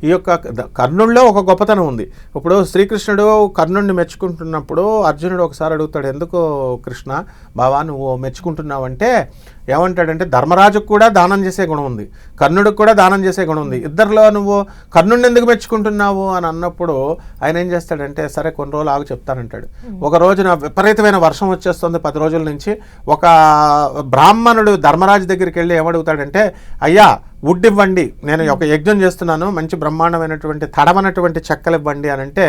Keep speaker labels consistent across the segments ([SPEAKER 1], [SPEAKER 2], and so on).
[SPEAKER 1] ఈ యొక్క కర్ణుడిలో ఒక గొప్పతనం ఉంది. ఇప్పుడు శ్రీకృష్ణుడు కర్ణుడిని మెచ్చుకుంటున్నప్పుడు అర్జునుడు ఒకసారి అడుగుతాడు, ఎందుకు కృష్ణ బావా నువ్వు మెచ్చుకుంటున్నావంటే ఏమంటాడంటే, ధర్మరాజుకు కూడా దానం చేసే గుణం ఉంది, కర్ణుడికి కూడా దానం చేసే గుణం ఉంది, ఇద్దరిలో నువ్వు కర్ణుడిని ఎందుకు మెచ్చుకుంటున్నావు అని అన్నప్పుడు ఆయన ఏం చేస్తాడంటే, సరే కొన్ని రోజులు ఆగు చెప్తానంటాడు. ఒక రోజున విపరీతమైన వర్షం వచ్చేస్తుంది 10 రోజుల నుంచి. ఒక బ్రాహ్మణుడు ధర్మరాజు దగ్గరికి వెళ్ళి ఏమడుగుతాడంటే, అయ్యా వుడ్ ఇవ్వండి, నేను ఒక యజ్ఞం చేస్తున్నాను, మంచి బ్రహ్మాండమైనటువంటి తడవనటువంటి చెక్కలు ఇవ్వండి అని అంటే,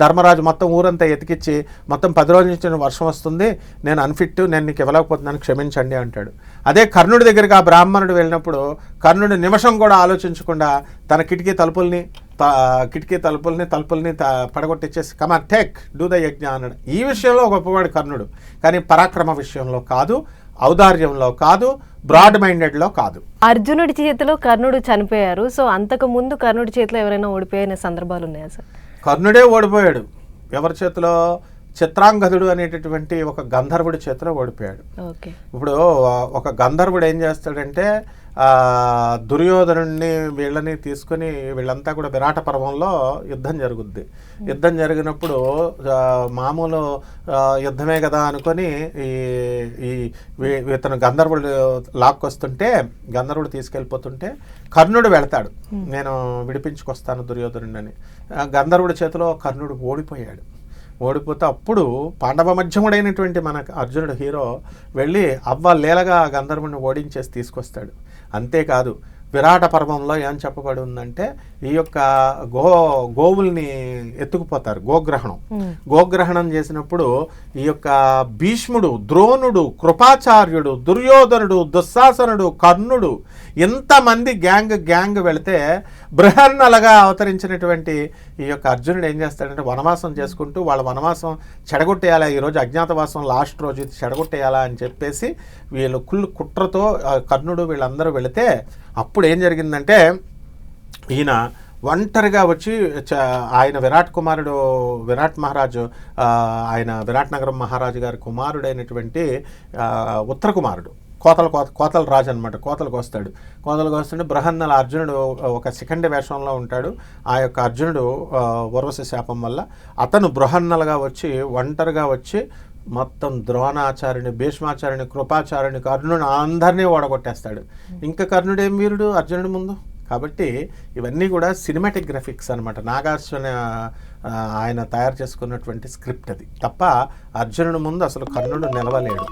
[SPEAKER 1] ధర్మరాజు మొత్తం ఊరంతా ఎతికిచ్చి మొత్తం 10 రోజుల నుంచి వర్షం వస్తుంది, నేను అన్ఫిట్, నేను నీకు ఇవ్వలేకపోతున్నాను, క్షమించండి అంటాడు. అదే కర్ణుడి దగ్గరికి ఆ బ్రాహ్మణుడు వెళ్ళినప్పుడు కర్ణుడు నిమిషం కూడా ఆలోచించకుండా తన కిటికీ తలుపుల్ని పడగొట్టిచ్చేసి కమాన్ టేక్ డూ ద యజ్ఞ అన్నాడు. ఈ విషయంలో గొప్పవాడు కర్ణుడు, కానీ పరాక్రమ విషయంలో కాదు, ఔదార్యంలో కాదు, బ్రాడ్ మైండెడ్లో కాదు.
[SPEAKER 2] అర్జునుడి చేతిలో కర్ణుడు చనిపోయారు. సో అంతకు ముందు కర్ణుడి చేతిలో ఎవరైనా ఓడిపోయిన సందర్భాలు ఉన్నాయా సార్?
[SPEAKER 1] కర్ణుడే ఓడిపోయాడు. ఎవరి చేతిలో? చిత్రాంగదుడు అనేటటువంటి ఒక గంధర్వుడి చేతిలో ఓడిపోయాడు. ఇప్పుడు ఒక గంధర్వుడు ఏం చేస్తాడంటే, దుర్యోధనుడిని వీళ్ళని తీసుకుని వీళ్ళంతా కూడా విరాట పర్వంలో యుద్ధం జరుగుద్ది. యుద్ధం జరిగినప్పుడు మామూలు యుద్ధమే కదా అనుకొని ఇతను గంధర్వుడు లాక్కొస్తుంటే, గంధర్వుడు తీసుకెళ్ళిపోతుంటే కర్ణుడు వెళతాడు, నేను విడిపించుకొస్తాను దుర్యోధనుడిని అని. గంధర్వుడి చేతిలో కర్ణుడు ఓడిపోయాడు. ఓడిపోతే అప్పుడు పాండవ మధ్యముడైనటువంటి మన అర్జునుడు హీరో వెళ్ళి లీలగా గంధర్వుని ఓడించేసి తీసుకొస్తాడు. అంతేకాదు, విరాట పర్వంలో ఏం చెప్పబడి ఉందంటే, ఈ యొక్క గోవుల్ని ఎత్తుకుపోతారు, గోగ్రహణం చేసినప్పుడు ఈ యొక్క భీష్ముడు, ద్రోణుడు, కృపాచార్యుడు, దుర్యోధనుడు, దుశ్శాసనుడు, కర్ణుడు, ఇంతమంది గ్యాంగ్ వెళితే బృహన్నలుగా అవతరించినటువంటి ఈ యొక్క అర్జునుడు ఏం చేస్తాడంటే, వనవాసం చేసుకుంటూ వాళ్ళ వనవాసం చెడగొట్టేయాలా, ఈరోజు అజ్ఞాతవాసం లాస్ట్ రోజు ఇది చెడగొట్టేయాలా అని చెప్పేసి వీళ్ళు కుట్రతో కర్ణుడు వీళ్ళందరూ వెళితే, అప్పుడు ఏం జరిగిందంటే, ఈయన ఒంటరిగా వచ్చి ఆయన విరాట్ మహారాజు, ఆయన విరాట్ నగరం మహారాజు గారి కుమారుడైనటువంటి ఉత్తర కుమారుడు, కోతల రాజు అనమాట, కోతలకు వస్తుంటే బృహన్నల అర్జునుడు ఒక శిఖండి వేషంలో ఉంటాడు. ఆ యొక్క అర్జునుడు ఉర్వశి శాపం వల్ల అతను బృహన్నలుగా వచ్చి ఒంటరిగా వచ్చి మొత్తం ద్రోణాచార్యుని, భీష్మాచార్యుని, కృపాచార్యుని, కర్ణుని అందరినీ ఓడగొట్టేస్తాడు. ఇంకా కర్ణుడు ఏం వీరుడు అర్జునుడి ముందు. కాబట్టి ఇవన్నీ కూడా సినిమాటిక్ గ్రాఫిక్స్ అనమాట. నాగార్జున ఆయన తయారు చేసుకున్నటువంటి స్క్రిప్ట్ అది తప్ప అర్జునుడి ముందు అసలు కర్ణుడు నిలవలేడు.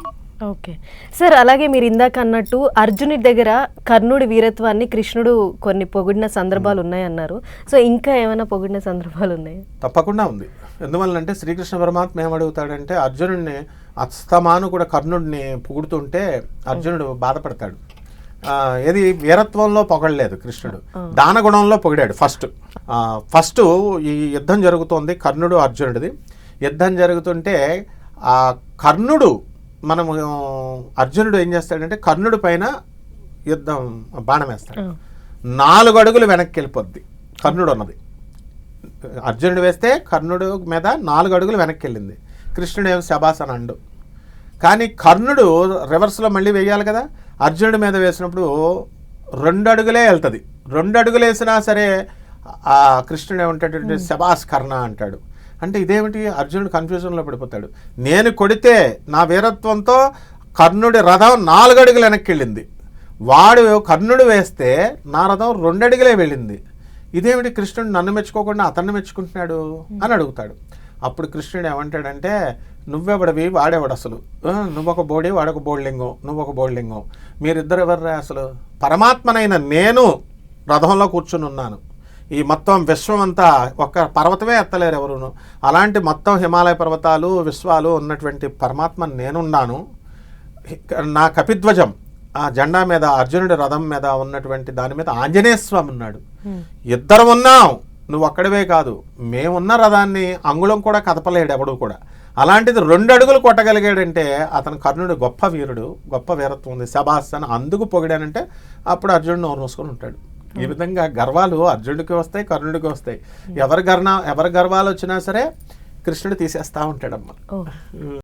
[SPEAKER 2] ఓకే సార్, అలాగే మీరు ఇందాక అన్నట్టు అర్జునుడి దగ్గర కర్ణుడి వీరత్వాన్ని కృష్ణుడు కొన్ని పొగిడిన సందర్భాలు ఉన్నాయన్నారు. సో ఇంకా ఏమైనా పొగిడిన సందర్భాలు ఉన్నాయి?
[SPEAKER 1] తప్పకుండా ఉంది. ఎందువల్లంటే శ్రీకృష్ణ పరమాత్మ ఏమడుగుతాడంటే, అర్జునుడిని అస్తమాను కూడా కర్ణుడిని పొగుడుతుంటే అర్జునుడు బాధపడతాడు. ఏది వీరత్వంలో పొగడలేదు కృష్ణుడు, దానగుణంలో పొగిడాడు. ఫస్ట్ ఈ యుద్ధం జరుగుతోంది, కర్ణుడు అర్జునుడిది యుద్ధం జరుగుతుంటే ఆ కర్ణుడు అర్జునుడు ఏం చేస్తాడంటే, కర్ణుడి పైన బాణం వేస్తాడు. 4 అడుగులు వెనక్కి వెళ్ళిపోద్ది కర్ణుడు ఉన్నది. అర్జునుడు వేస్తే కర్ణుడు మీద 4 అడుగులు వెనక్కి వెళ్ళింది. కృష్ణుడు ఏమో శబాసన అండు. కానీ కర్ణుడు రివర్స్లో మళ్ళీ వేయాలి కదా, అర్జునుడి మీద వేసినప్పుడు 2 అడుగులే వెళ్తుంది. 2 అడుగులు వేసినా సరే ఆ కృష్ణుడు ఏమంటాడు, శబాస్ కర్ణ అంటాడు. అంటే ఇదేమిటి? అర్జునుడు కన్ఫ్యూజన్లో పడిపోతాడు. నేను కొడితే నా వీరత్వంతో కర్ణుడి రథం 4 అడుగులు వెనక్కి వెళ్ళింది, కర్ణుడు వేస్తే నా రథం 2 అడుగులే వెళ్ళింది. ఇదేమిటి? కృష్ణుడు నన్ను మెచ్చుకోకుండా అతన్ని మెచ్చుకుంటున్నాడు అని అడుగుతాడు. అప్పుడు కృష్ణుడు ఏమంటాడంటే, నువ్వెవడవి వాడేవాడు అసలు, నువ్వొక బోడి వాడొక బోడిలింగం, మీరిద్దరు ఎవర్రా అసలు? పరమాత్మనైన నేను రథంలో కూర్చుని ఉన్నాను, ఈ మొత్తం విశ్వం అంతా ఒక్క పర్వతమే ఎత్తలేరు ఎవరును, అలాంటి మొత్తం హిమాలయ పర్వతాలు విశ్వాలు ఉన్నటువంటి పరమాత్మ నేనున్నాను. నా కపిధ్వజం ఆ జెండా మీద, అర్జునుడి రథం మీద ఉన్నటువంటి దాని మీద ఆంజనేయ స్వామి ఉన్నాడు. ఇద్దరు ఉన్నాం, నువ్వు ఒక్కడివే కాదు, మేమున్న రథాన్ని అంగుళం కూడా కదపలేడు ఎవడు కూడా. అలాంటిది 2 అడుగులు కొట్టగలిగాడంటే అతను కర్ణుడు గొప్ప వీరుడు, గొప్ప వీరత్వం ఉంది, శబాస్ అని అందుకు పొగిడానంటే అప్పుడు అర్జునుడు నోరు మూసుకొని ఉంటాడు. ఈ విధంగా గర్వాలు అర్జునుడికి వస్తాయి, కర్ణుడికి వస్తాయి. ఎవరి గర్వాలు వచ్చినా సరే కృష్ణుడు తీసేస్తా ఉంటాడమ్మా.